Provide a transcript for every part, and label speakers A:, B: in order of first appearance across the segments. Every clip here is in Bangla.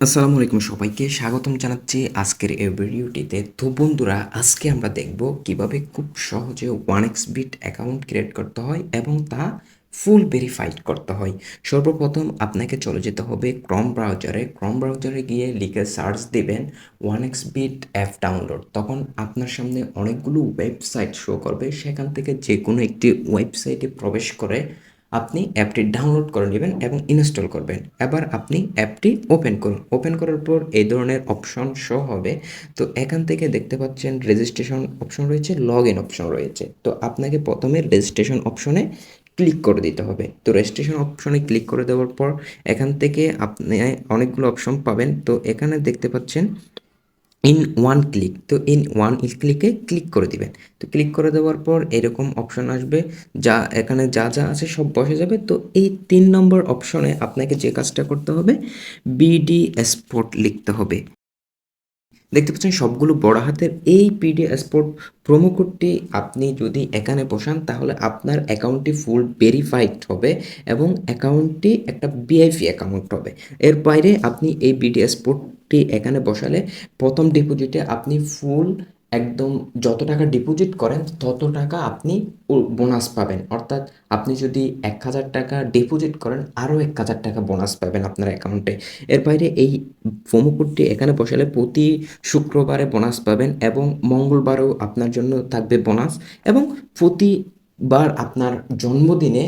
A: আসসালামু আলাইকুম, সবাইকে স্বাগতম জানাচ্ছি আজকের এই ভিডিওটিতে। তো বন্ধুরা, আজকে আমরা দেখব কিভাবে খুব সহজে 1xBit অ্যাকাউন্ট ক্রিয়েট করতে হয় এবং তা ফুল ভেরিফাইড করতে হয়। সর্বপ্রথম আপনাকে চলে যেতে হবে ক্রম ব্রাউজারে গিয়ে লিখে সার্চ দিবেন 1xBit অ্যাপ ডাউনলোড। তখন আপনার সামনে অনেকগুলো ওয়েবসাইট শো করবে, সেখান থেকে যে কোনো একটি ওয়েবসাইটে প্রবেশ করে আপনি অ্যাপটি ডাউনলোড করে নেবেন এবং ইনস্টল করবেন। এবার আপনি অ্যাপটি ওপেন করুন। ওপেন করার পর এই ধরনের অপশন শো হবে। তো এখান থেকে দেখতে পাচ্ছেন রেজিস্ট্রেশন অপশন রয়েছে, লগ ইন অপশন রয়েছে। তো আপনাকে প্রথমে রেজিস্ট্রেশন অপশনে ক্লিক করে দিতে হবে। তো রেজিস্ট্রেশন অপশনে ক্লিক করে দেওয়ার পর এখান থেকে আপনি অনেকগুলো অপশন পাবেন। তো এখানে দেখতে পাচ্ছেন ইন ওয়ান ক্লিক। তো ইন ওয়ান ক্লিকে ক্লিক করে দিবেন। তো ক্লিক করে দেওয়ার পর এরকম অপশন আসবে, যা এখানে যা যা আছে সব বসে যাবে। তো এই 3 নম্বর অপশনে আপনাকে যে কাজটা করতে হবে, বিডি স্পট লিখতে হবে। দেখতে পাচ্ছেন সবগুলো বড় হাতের। এই পিডি স্পট প্রোমো কোডটি আপনি যদি এখানে বসান তাহলে আপনার অ্যাকাউন্টটি ফুল ভেরিফাইড হবে এবং অ্যাকাউন্টটি একটা ভিআইপি অ্যাকাউন্ট হবে। এর বাইরে আপনি এই বিডি স্পটটি এখানে বসালে প্রথম ডিপোজিটে আপনি ফুল একদম যত টাকা ডিপোজিট করেন তত টাকা আপনি বোনাস পাবেন। অর্থাৎ আপনি যদি 1,000 টাকা ডিপোজিট করেন আরও 1,000 টাকা বোনাস পাবেন আপনার অ্যাকাউন্টে। এর বাইরে এই প্রোমো কোডটি এখানে বসালে প্রতি শুক্রবারে বোনাস পাবেন এবং মঙ্গলবারেও আপনার জন্য থাকবে বোনাস, এবং প্রতিবার আপনার জন্মদিনে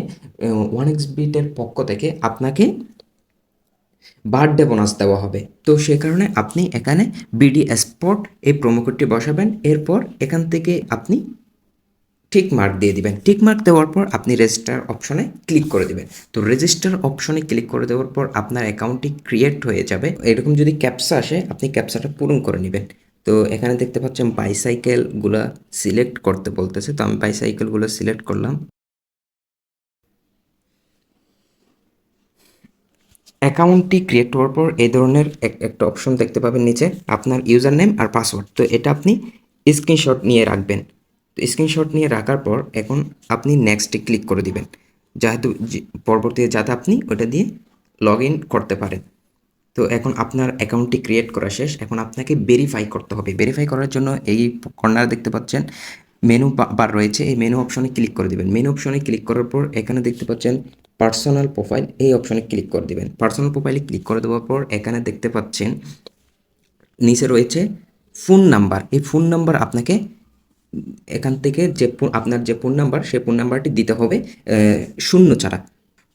A: 1xBit-এর পক্ষ থেকে আপনাকে বার্থডে বোনাস দেওয়া হবে। তো সে কারণে আপনি এখানে বিডি স্পট এই প্রোমো কোডটি বসাবেন। এরপর এখান থেকে আপনি টিক মার্ক দিয়ে দিবেন। টিক মার্ক দেওয়ার পর আপনি রেজিস্টার অপশনে ক্লিক করে দিবেন। তো রেজিস্টার অপশনে ক্লিক করে দেওয়ার পর আপনার অ্যাকাউন্টটি ক্রিয়েট হয়ে যাবে। এরকম যদি ক্যাপচা আসে আপনি ক্যাপচাটা পূরণ করে নেবেন। তো এখানে দেখতে পাচ্ছেন বাইসাইকেলগুলো সিলেক্ট করতে বলতেছে, তো আমি বাইসাইকেলগুলো সিলেক্ট করলাম। অ্যাকাউন্টটি ক্রিয়েট হওয়ার পর এই ধরনের একটা অপশন দেখতে পাবেন নিচে, আপনার ইউজার নেম আর পাসওয়ার্ড। তো এটা আপনি স্ক্রিনশট নিয়ে রাখবেন। তো স্ক্রিনশট নিয়ে রাখার পর এখন আপনি নেক্সটে ক্লিক করে দিবেন, যেহেতু পরবর্তীতে যাতে আপনি ওটা দিয়ে লগ ইন করতে পারেন। তো এখন আপনার অ্যাকাউন্টটি ক্রিয়েট করা শেষ। এখন আপনাকে ভেরিফাই করতে হবে। ভেরিফাই করার জন্য এই কর্নার দেখতে পাচ্ছেন মেনু বার রয়েছে, এই মেনু অপশনে ক্লিক করে দেবেন। মেনু অপশনে ক্লিক করার পর এখানে দেখতে পাচ্ছেন পার্সোনাল প্রোফাইল, এই অপশনে ক্লিক করে দেবেন। পার্সোনাল প্রোফাইলে ক্লিক করে দেওয়ার পর এখানে দেখতে পাচ্ছেন নিচে রয়েছে ফোন নাম্বার। এই ফোন নাম্বার আপনাকে এখান থেকে আপনার যে ফোন নাম্বার সেই ফোন নাম্বারটি দিতে হবে শূন্য ছাড়া।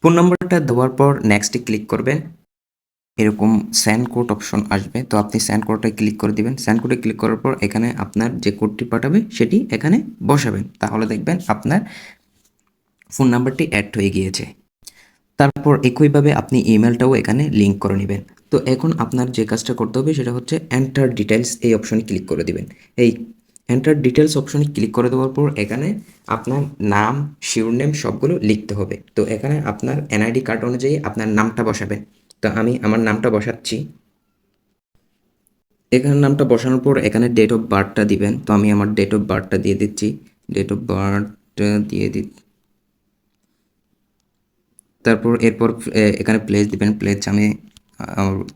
A: ফোন নাম্বারটা দেওয়ার পর নেক্সটে ক্লিক করবেন। এরকম সেন্ড কোড অপশন আসবে, তো আপনি সেন্ড কোডে ক্লিক করে দিবেন। সেন্ড কোডে ক্লিক করার পর এখানে আপনার যে কোডটি পাঠাবে সেটি এখানে বসাবেন, তাহলে দেখবেন আপনার ফোন নাম্বারটি অ্যাড হয়ে গিয়েছে। তারপর একইভাবে আপনি ইমেলটাও এখানে লিঙ্ক করে নেবেন। তো এখন আপনার যে কাজটা করতে হবে সেটা হচ্ছে এন্টার ডিটেলস, এই অপশনে ক্লিক করে দিবেন। এই এন্টার ডিটেলস অপশনে ক্লিক করে দেওয়ার পর এখানে আপনার নাম, শিরোনাম সবগুলো লিখতে হবে। তো এখানে আপনার এনআইডি কার্ড অনুযায়ী আপনার নামটা বসাবেন। তো আমি আমার নামটা বসাচ্ছি। এখানে নামটা বসানোর পর এখানে ডেট অফ বার্থটা দিবেন। তো আমি আমার ডেট অফ বার্থটা দিয়ে দিচ্ছি। ডেট অফ বার্থটা দিয়ে তারপর এরপর এখানে প্লেস দিবেন। প্লেস আমি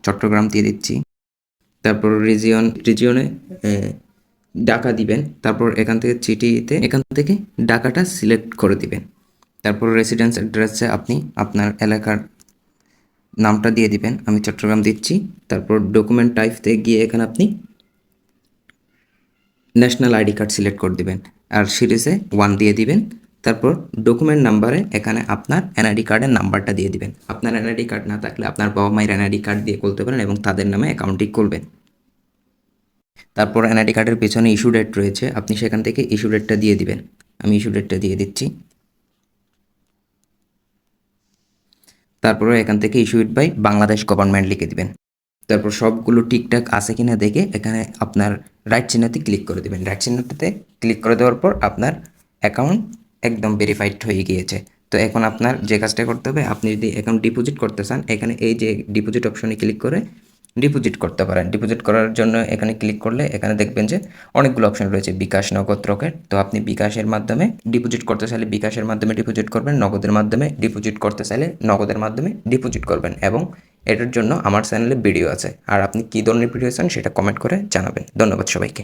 A: চট্টগ্রাম দিয়ে দিচ্ছি। তারপর রিজিয়নে ঢাকা দিবেন। তারপর এখান থেকে সিটিতে এখান থেকে ঢাকাটা সিলেক্ট করে দিবেন। তারপর রেসিডেন্স অ্যাড্রেসে আপনি আপনার এলাকার নামটা দিয়ে দিবেন। আমি চট্টগ্রাম দিচ্ছি। তারপর ডকুমেন্ট টাইপতে গিয়ে এখানে আপনি ন্যাশনাল আইডি কার্ড সিলেক্ট করে দিবেন আর সিরিজে 1 দিয়ে দিবেন। তারপর ডকুমেন্ট নাম্বারে এখানে আপনার এনআইডি কার্ডের নাম্বারটা দিয়ে দিবেন। আপনার এনআইডি কার্ড না থাকলে আপনার বাবা মায়ের এনআইডি কার্ড দিয়ে খুলতে পারেন এবং তাদের নামে অ্যাকাউন্টটি খুলবেন। তারপর এনআইডি কার্ডের পেছনে ইস্যু ডেট রয়েছে, আপনি সেখান থেকে ইস্যু ডেটটা দিয়ে দিবেন। আমি ইস্যু ডেটটা দিয়ে দিচ্ছি। তারপরে এখান থেকে ইস্যুড বাই বাংলাদেশ গভর্নমেন্ট লিখে দিবেন। তারপর সবগুলো ঠিকঠাক আছে কিনা দেখে এখানে আপনার রাইট চিহ্নতে ক্লিক করে দেবেন। রাইট চিহ্নটাতে ক্লিক করে দেওয়ার পর আপনার অ্যাকাউন্ট একদম ভেরিফাইড হয়ে গিয়েছে। তো এখন আপনার যে কাজটা করতে হবে, আপনি যদি অ্যাকাউন্ট ডিপোজিট করতে চান এখানে এই যে ডিপোজিট অপশনে ক্লিক করে ডিপোজিট করতে পারেন। ডিপোজিট করার জন্য এখানে ক্লিক করলে এখানে দেখবেন যে অনেকগুলো অপশন রয়েছে, বিকাশ, নগদ, রকেট। তো আপনি বিকাশের মাধ্যমে ডিপোজিট করতে চাইলে বিকাশের মাধ্যমে ডিপোজিট করবেন, নগদের মাধ্যমে ডিপোজিট করতে চাইলে নগদের মাধ্যমে ডিপোজিট করবেন এবং এটার জন্য আমার চ্যানেলে ভিডিও আছে। আর আপনি কী ধরনের ভিডিও চান সেটা কমেন্ট করে জানাবেন। ধন্যবাদ সবাইকে।